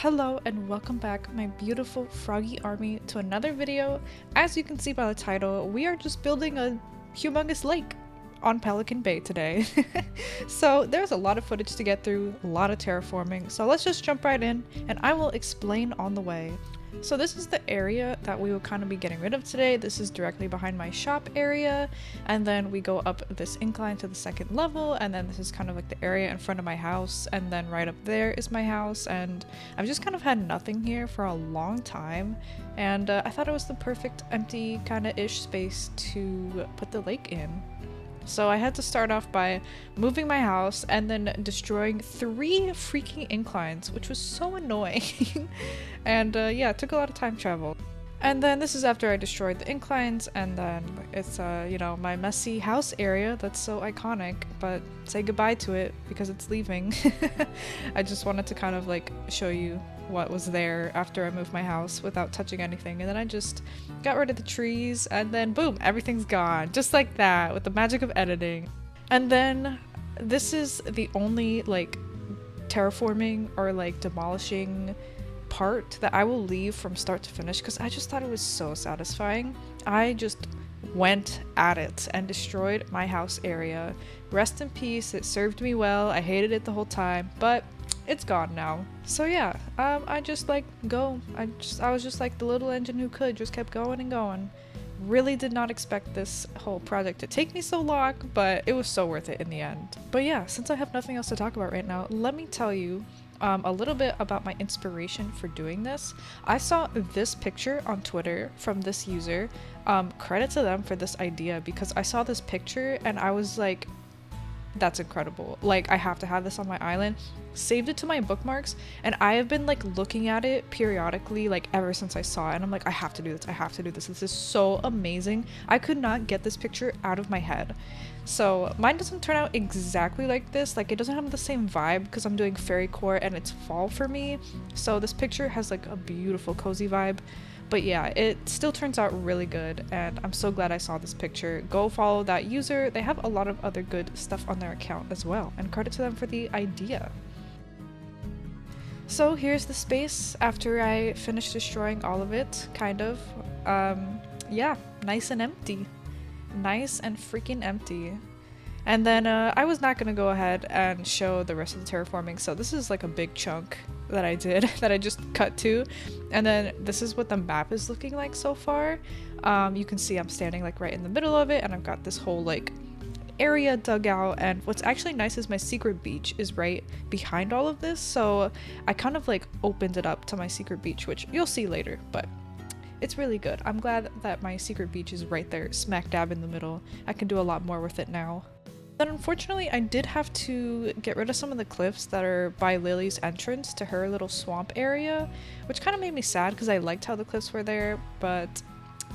Hello and welcome back, my beautiful froggy army, to another video. As you can see by the title, we are just building a humongous lake on Pelican Bay today. So there's a lot of footage to get through, a lot of terraforming, so let's just jump right in and I will explain on the way. So this is the area that we will kind of be getting rid of today. This is directly behind my shop area, and then we go up this incline to the second level, and then this is kind of like the area in front of my house, and then right up there is my house. And I've just kind of had nothing here for a long time, and I thought it was the perfect empty kind of ish space to put the lake in. So I had to start off by moving my house and then destroying 3 freaking inclines, which was so annoying. And yeah, it took a lot of time travel. And then this is after I destroyed the inclines, and then it's you know, my messy house area that's so iconic, but say goodbye to it because it's leaving. I just wanted to kind of like show you what was there after I moved my house without touching anything, and then I just got rid of the trees, and then boom, everything's gone just like that with the magic of editing. And then this is the only like terraforming or like demolishing part that I will leave from start to finish because I just thought it was so satisfying. I just went at it and destroyed my house area. Rest in peace, it served me well. I hated it the whole time, but it's gone now. So yeah, I just like go. I was just like the little engine who could, just kept going and going. Really did not expect this whole project to take me so long, but it was so worth it in the end. But yeah, since I have nothing else to talk about right now, let me tell you a little bit about my inspiration for doing this. I saw this picture on Twitter from this user. Credit to them for this idea because I saw this picture and I was like, that's incredible. Like, I have to have this on my island. Saved it to my bookmarks, and I have been like looking at it periodically like ever since I saw it, and I'm like, I have to do this, I have to do this. This is so amazing. I could not get this picture out of my head. So mine doesn't turn out exactly like this, like it doesn't have the same vibe because I'm doing fairy core and it's fall for me. So this picture has like a beautiful cozy vibe. But yeah, it still turns out really good, and I'm so glad I saw this picture. Go follow that user. They have a lot of other good stuff on their account as well, and credit to them for the idea. So here's the space after I finished destroying all of it, kind of. Yeah, nice and empty. Nice and freaking empty. And then I was not going to go ahead and show the rest of the terraforming, so this is like a big chunk that I did that I just cut to, and then this is what the map is looking like so far. You can see I'm standing like right in the middle of it, and I've got this whole like area dug out, and what's actually nice is my secret beach is right behind all of this, so I kind of like opened it up to my secret beach, which you'll see later, but it's really good. I'm glad that my secret beach is right there smack dab in the middle. I can do a lot more with it now. Then unfortunately I did have to get rid of some of the cliffs that are by Lily's entrance to her little swamp area, which kind of made me sad because I liked how the cliffs were there, but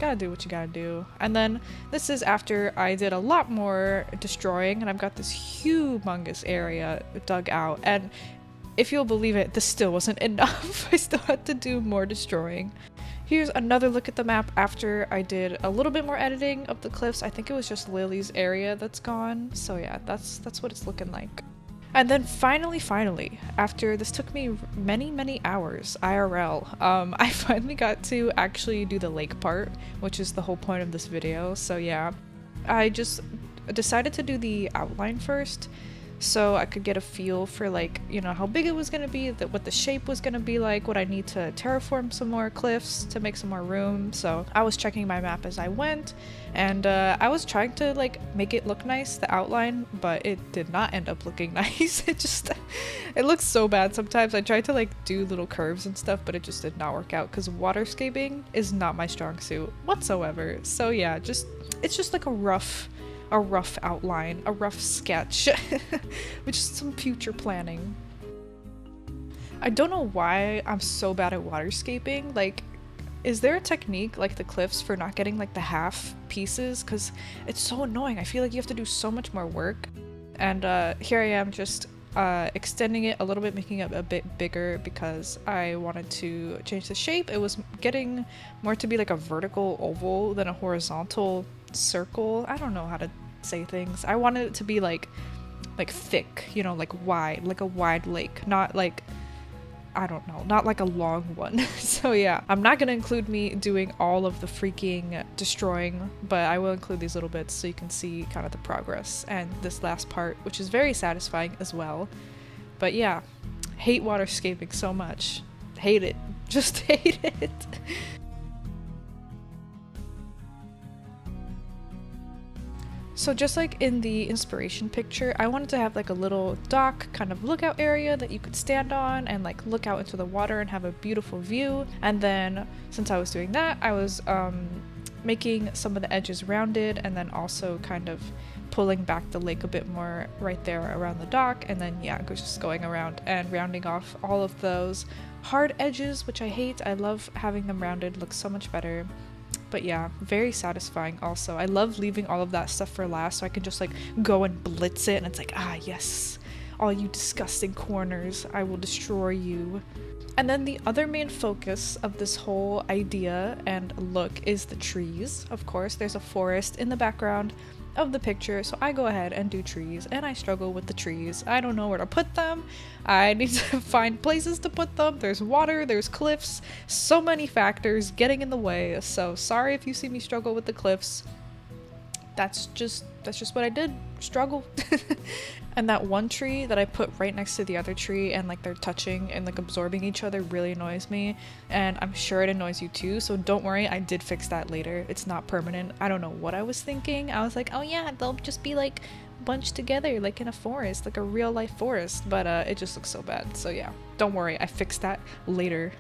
gotta do what you gotta do. And then this is after I did a lot more destroying, and I've got this humongous area dug out, and if you'll believe it, this still wasn't enough. I still had to do more destroying. Here's another look at the map after I did a little bit more editing of the cliffs. I think it was just Lily's area that's gone. So yeah, that's what it's looking like. And then finally, after this took me many hours IRL, I finally got to actually do the lake part, which is the whole point of this video. So yeah, I just decided to do the outline first, so I could get a feel for like, you know, how big it was going to be, what the shape was going to be like, what I need to terraform some more cliffs to make some more room. So I was checking my map as I went, and I was trying to like make it look nice, the outline, but it did not end up looking nice. It looks so bad sometimes. I tried to like do little curves and stuff, but it just did not work out because waterscaping is not my strong suit whatsoever. So yeah, it's just like a rough outline, a rough sketch, which is some future planning. I don't know why I'm so bad at waterscaping. Like, is there a technique like the cliffs for not getting like the half pieces? Because it's so annoying. I feel like you have to do so much more work. And here I am just extending it a little bit, making it a bit bigger because I wanted to change the shape. It was getting more to be like a vertical oval than a horizontal circle. I don't know how to say things. I wanted it to be like thick, you know, like wide, like a wide lake, not like I don't know, not like a long one. So yeah, I'm not gonna include me doing all of the freaking destroying, but I will include these little bits so you can see kind of the progress and this last part, which is very satisfying as well. But yeah, hate waterscaping so much. Hate it. Just hate it. So just like in the inspiration picture, I wanted to have like a little dock kind of lookout area that you could stand on and like look out into the water and have a beautiful view. And then since I was doing that, I was making some of the edges rounded and then also kind of pulling back the lake a bit more right there around the dock. And then yeah, just going around and rounding off all of those hard edges, which I hate. I love having them rounded, looks so much better. But yeah, very satisfying also. I love leaving all of that stuff for last so I can just like go and blitz it and it's like, ah yes, all you disgusting corners, I will destroy you. And then the other main focus of this whole idea and look is the trees. Of course, there's a forest in the background of the picture, so I go ahead and do trees, and I struggle with the trees. I don't know where to put them. I need to find places to put them. There's water, there's cliffs, so many factors getting in the way, so sorry if you see me struggle with the cliffs. That's just what I did, struggle. And that one tree that I put right next to the other tree and like they're touching and like absorbing each other really annoys me, and I'm sure it annoys you too, so don't worry, I did fix that later. It's not permanent. I don't know what I was thinking. I was like, oh yeah, they'll just be like bunched together like in a forest, like a real life forest, but it just looks so bad. So yeah, don't worry, I fixed that later.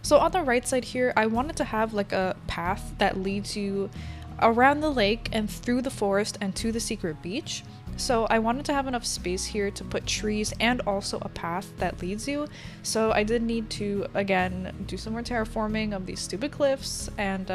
So on the right side here, I wanted to have like a path that leads you around the lake and through the forest and to the secret beach. So I wanted to have enough space here to put trees and also a path that leads you. So I did need to, again, do some more terraforming of these stupid cliffs and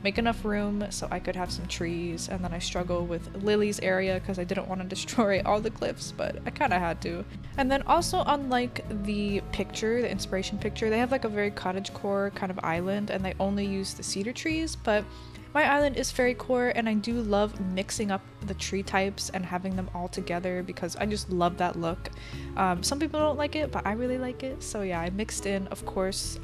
make enough room so I could have some trees. And then I struggle with Lily's area because I didn't want to destroy all the cliffs, but I kind of had to. And then also, unlike the picture, the inspiration picture, they have like a very cottagecore kind of island and they only use the cedar trees, but my island is fairy core, and I do love mixing up the tree types and having them all together because I just love that look. Some people don't like it, but I really like it. So yeah, I mixed in, of course,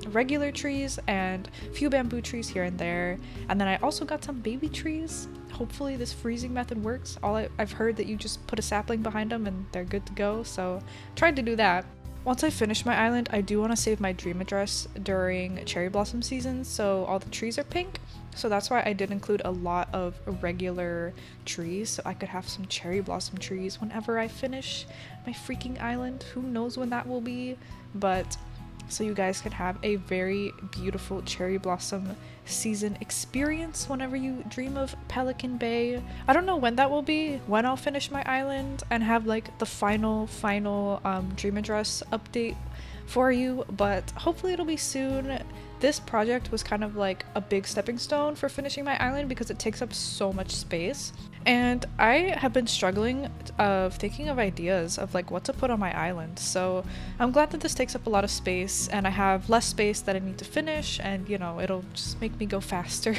regular trees and a few bamboo trees here and there. And then I also got some baby trees. Hopefully this freezing method works. I've heard that you just put a sapling behind them and they're good to go. So tried to do that. Once I finish my island, I do want to save my dream address during cherry blossom season, so all the trees are pink. So that's why I did include a lot of regular trees, so I could have some cherry blossom trees whenever I finish my freaking island. Who knows when that will be, but so you guys can have a very beautiful cherry blossom season experience whenever you dream of Pelican Bay. I don't know when that will be, when I'll finish my island and have like the final dream address update for you, but hopefully it'll be soon. This project was kind of like a big stepping stone for finishing my island because it takes up so much space, and I have been struggling of thinking of ideas of like what to put on my island. So I'm glad that this takes up a lot of space and I have less space that I need to finish, and you know, it'll just make me go faster.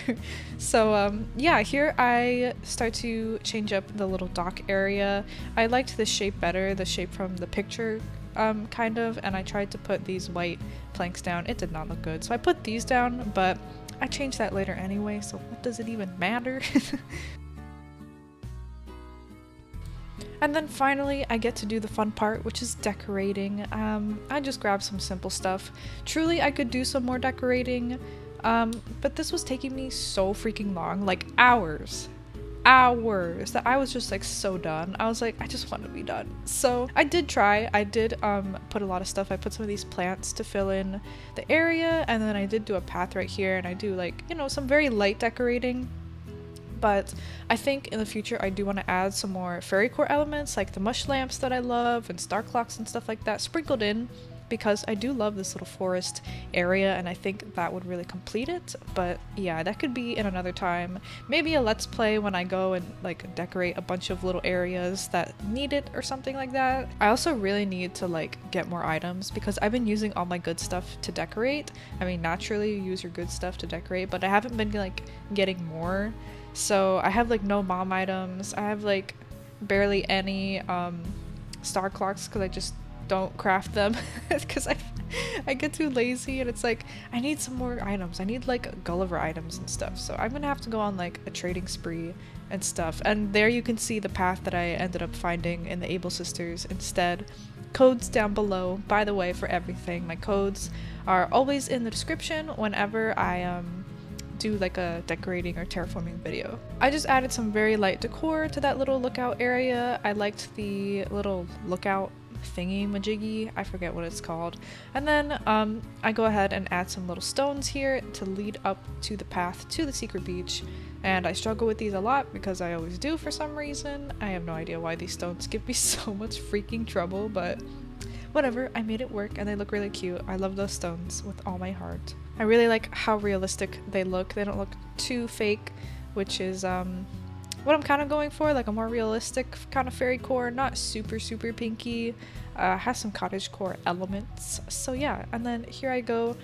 So yeah, here I start to change up the little dock area. I liked this shape better, the shape from the picture kind of, and I tried to put these white planks down. It did not look good, so I put these down, but I changed that later anyway, so what does it even matter? And then finally I get to do the fun part, which is decorating. I just grabbed some simple stuff. Truly I could do some more decorating, but this was taking me so freaking long, like hours that I was just like so done. I was like, I just want to be done. So I did try. I did put a lot of stuff. I put some of these plants to fill in the area, and then I did do a path right here, and I do like, you know, some very light decorating. But I think in the future I do want to add some more fairy core elements like the mush lamps that I love and star clocks and stuff like that sprinkled in, because I do love this little forest area and I think that would really complete it. But yeah, that could be in another time. Maybe a let's play when I go and like decorate a bunch of little areas that need it or something like that. I also really need to like get more items because I've been using all my good stuff to decorate. I mean, naturally you use your good stuff to decorate, but I haven't been like getting more. So I have like no mom items. I have like barely any star clocks because I just don't craft them because I get too lazy and it's like I need some more items. I need like Gulliver items and stuff. So I'm gonna have to go on like a trading spree and stuff. And there you can see the path that I ended up finding in the Able Sisters instead. Codes down below, by the way, for everything. My codes are always in the description whenever I do like a decorating or terraforming video. I just added some very light decor to that little lookout area. I liked the little lookout thingy majiggy, I forget what it's called. And then I go ahead and add some little stones here to lead up to the path to the secret beach. And I struggle with these a lot because I always do for some reason. I have no idea why these stones give me so much freaking trouble, but whatever, I made it work and they look really cute. I love those stones with all my heart. I really like how realistic they look. They don't look too fake, which is what I'm kind of going for, like a more realistic kind of fairy core, not super pinky, has some cottagecore elements. So yeah, and then here I go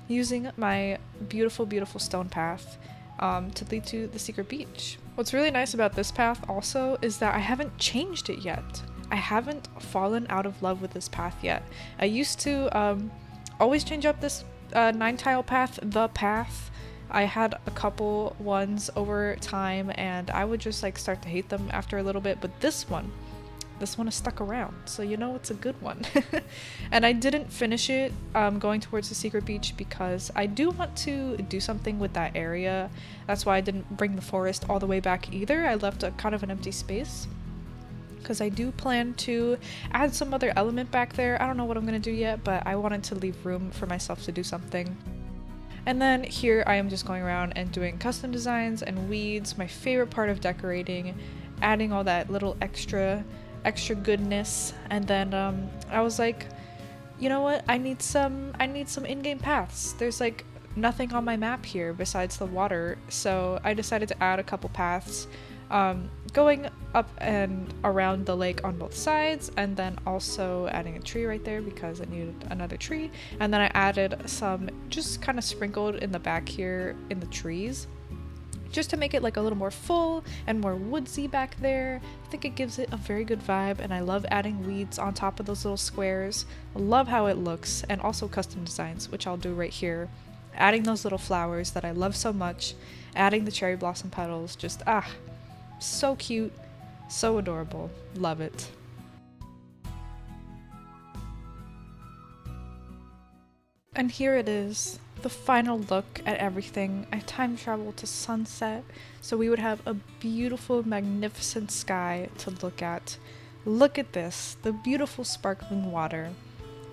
using my beautiful stone path to lead to the secret beach. What's really nice about this path also is that I haven't changed it yet. I haven't fallen out of love with this path yet. I used to always change up this 9-tile path, the path. I had a couple ones over time and I would just like start to hate them after a little bit, but this one has stuck around, so you know it's a good one. And I didn't finish it going towards the secret beach because I do want to do something with that area. That's why I didn't bring the forest all the way back either. I left a kind of an empty space because I do plan to add some other element back there. I don't know what I'm gonna do yet, but I wanted to leave room for myself to do something. And then here I am just going around and doing custom designs and weeds, my favorite part of decorating, adding all that little extra goodness. And then I was like, you know what, I need some in-game paths. There's like nothing on my map here besides the water, so I decided to add a couple paths going up and around the lake on both sides, and then also adding a tree right there because it needed another tree. And then I added some just kind of sprinkled in the back here in the trees just to make it like a little more full and more woodsy back there. I think it gives it a very good vibe, and I love adding weeds on top of those little squares. I love how it looks, and also custom designs, which I'll do right here. Adding those little flowers that I love so much, adding the cherry blossom petals, just so cute, so adorable, love it. And here it is, the final look at everything. I time traveled to sunset, so we would have a beautiful, magnificent sky to look at. Look at this, the beautiful sparkling water,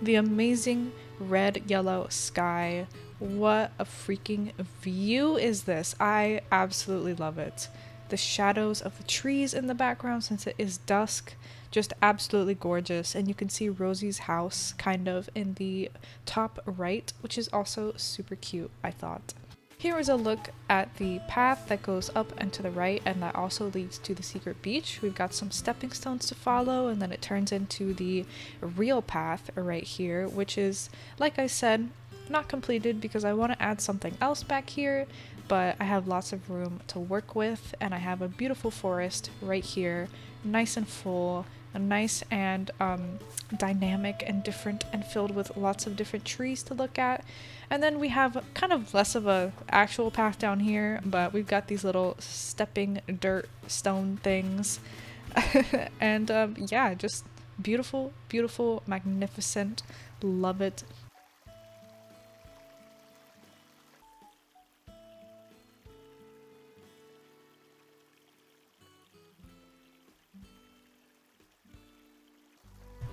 the amazing red-yellow sky. What a freaking view is this? I absolutely love it. The shadows of the trees in the background since it is dusk, just absolutely gorgeous. And you can see Rosie's house kind of in the top right, which is also super cute, I thought. Here is a look at the path that goes up and to the right, and that also leads to the secret beach. We've got some stepping stones to follow, and then it turns into the real path right here, which is, like I said, not completed because I want to add something else back here, but I have lots of room to work with, and I have a beautiful forest right here, nice and full, nice and dynamic and different and filled with lots of different trees to look at. And then we have kind of less of a actual path down here, but we've got these little stepping dirt stone things. And yeah, just beautiful, magnificent, love it.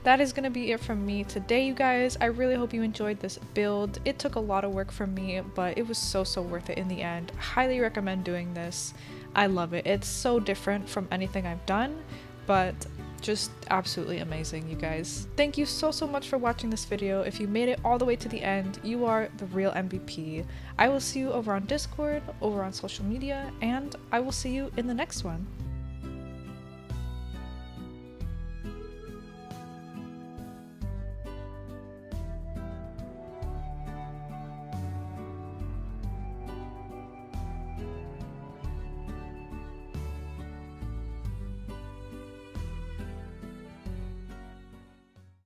That is going to be it from me today, you guys. I really hope you enjoyed this build. It took a lot of work from me, but it was so worth it in the end. Highly recommend doing this. I love it. It's so different from anything I've done, but just absolutely amazing, you guys. Thank you so much for watching this video. If you made it all the way to the end, you are the real MVP. I will see you over on Discord, over on social media, and I will see you in the next one.